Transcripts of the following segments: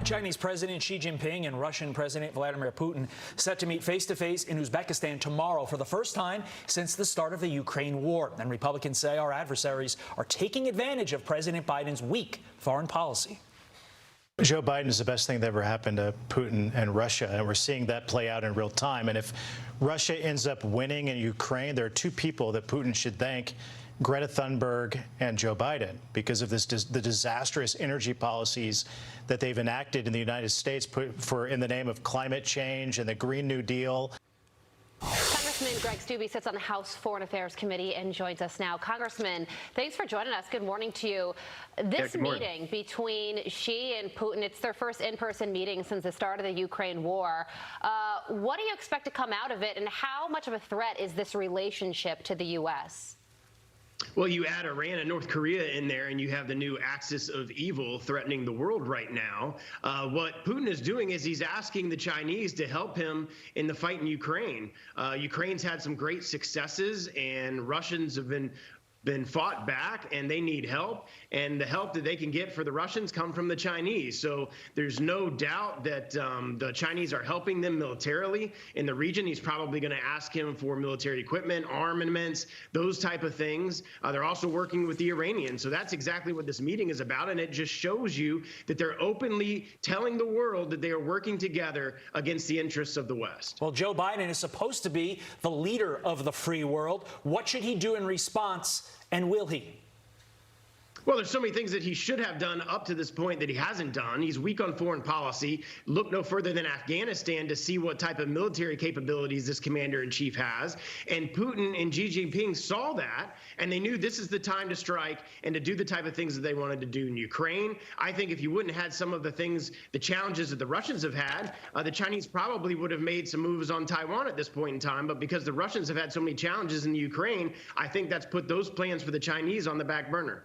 Chinese President Xi Jinping and Russian President Vladimir Putin set to meet face-to-face in Uzbekistan tomorrow for the first time since the start of the Ukraine war. And Republicans say our adversaries are taking advantage of President Biden's weak foreign policy. Joe Biden is the best thing that ever happened to Putin and Russia, and we're seeing that play out in real time. And if Russia ends up winning in Ukraine, there are two people that Putin should thank: Greta Thunberg and Joe Biden, because of the disastrous energy policies that they've enacted in the United States in the name of climate change and the Green New Deal. Congressman Greg Steube sits on the House Foreign Affairs Committee and joins us now. Congressman, thanks for joining us. Good morning to you. This meeting between Xi and Putin, it's their first in-person meeting since the start of the Ukraine war. What do you expect to come out of it, and how much of a threat is this relationship to the U.S.? Well, you add Iran and North Korea in there, and you have the new axis of evil threatening the world right now. What Putin is doing is he's asking the Chinese to help him in the fight in Ukraine. Ukraine's had some great successes, and Russians have been fought back, and they need help, and the help that they can get for the Russians come from the Chinese. So there's no doubt that the Chinese are helping them militarily in the region. He's probably going to ask him for military equipment, armaments, those type of things. They're also working with the Iranians. So that's exactly what this meeting is about, and it just shows you that they're openly telling the world that they are working together against the interests of the West. Well, Joe Biden is supposed to be the leader of the free world. What should he do in response? And will he? Well, there's so many things that he should have done up to this point that he hasn't done. He's weak on foreign policy. Look no further than Afghanistan to see what type of military capabilities this commander-in-chief has. And Putin and Xi Jinping saw that, and they knew this is the time to strike and to do the type of things that they wanted to do in Ukraine. I think if you wouldn't have had some of the things, the challenges that the Russians have had, the Chinese probably would have made some moves on Taiwan at this point in time. But because the Russians have had so many challenges in Ukraine, I think that's put those plans for the Chinese on the back burner.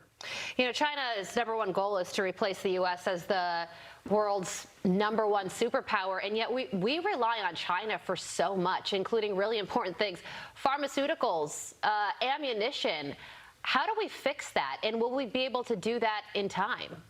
You know, China's #1 goal is to replace the U.S. as the world's #1 superpower, and yet we rely on China for so much, including really important things: pharmaceuticals, ammunition. How do we fix that, and will we be able to do that in time?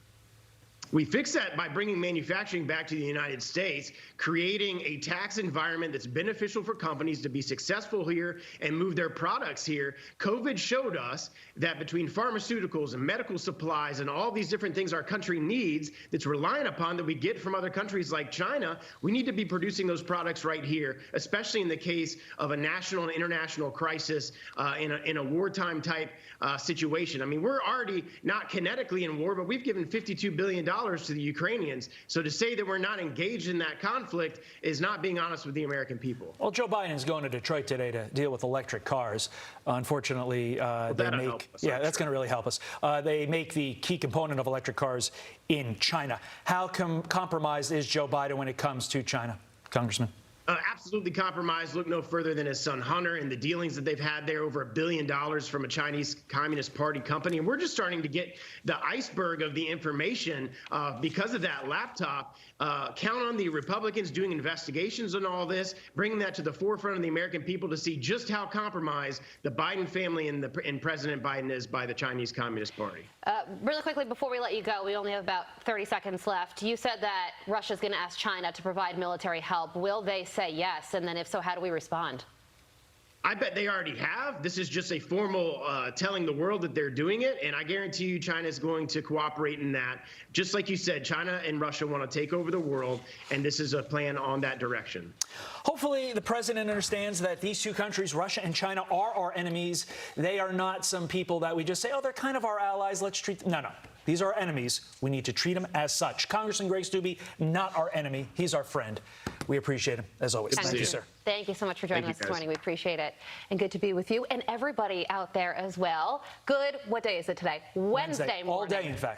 We fix that by bringing manufacturing back to the United States, creating a tax environment that's beneficial for companies to be successful here and move their products here. COVID showed us that between pharmaceuticals and medical supplies and all these different things our country needs that's relying upon that we get from other countries like China, we need to be producing those products right here, especially in the case of a national and international crisis in a wartime type situation. I mean, we're already not kinetically in war, but we've given $52 billion to the Ukrainians. So to say that we're not engaged in that conflict is not being honest with the American people. Well, Joe Biden's going to Detroit today to deal with electric cars. Unfortunately, that's going to really help us. They make the key component of electric cars in China. How compromised is Joe Biden when it comes to China, Congressman? Absolutely compromised. Look no further than his son Hunter and the dealings that they've had there, over $1 billion from a Chinese Communist Party company. And we're just starting to get the iceberg of the information because of that laptop. Count on the Republicans doing investigations on all this, bringing that to the forefront of the American people to see just how compromised the Biden family and President Biden is by the Chinese Communist Party. Really quickly, before we let you go, we only have about 30 seconds left. You said that Russia's going to ask China to provide military help. Will they say yes? And then if so, how do we respond? I bet they already have. This is just a formal telling the world that they're doing it, and I guarantee you China is going to cooperate in that. Just like you said, China and Russia want to take over the world, and this is a plan on that direction. Hopefully the president understands that these two countries, Russia and China, are our enemies. They are not some people that we just say, oh, they're kind of our allies, let's treat them. No. These are our enemies. We need to treat them as such. Congressman Greg Steube, not our enemy. He's our friend. We appreciate him, as always. Thank you, sir. Thank you so much for joining us this morning. We appreciate it. And good to be with you and everybody out there as well. Good. What day is it today? Wednesday morning. All day, in fact.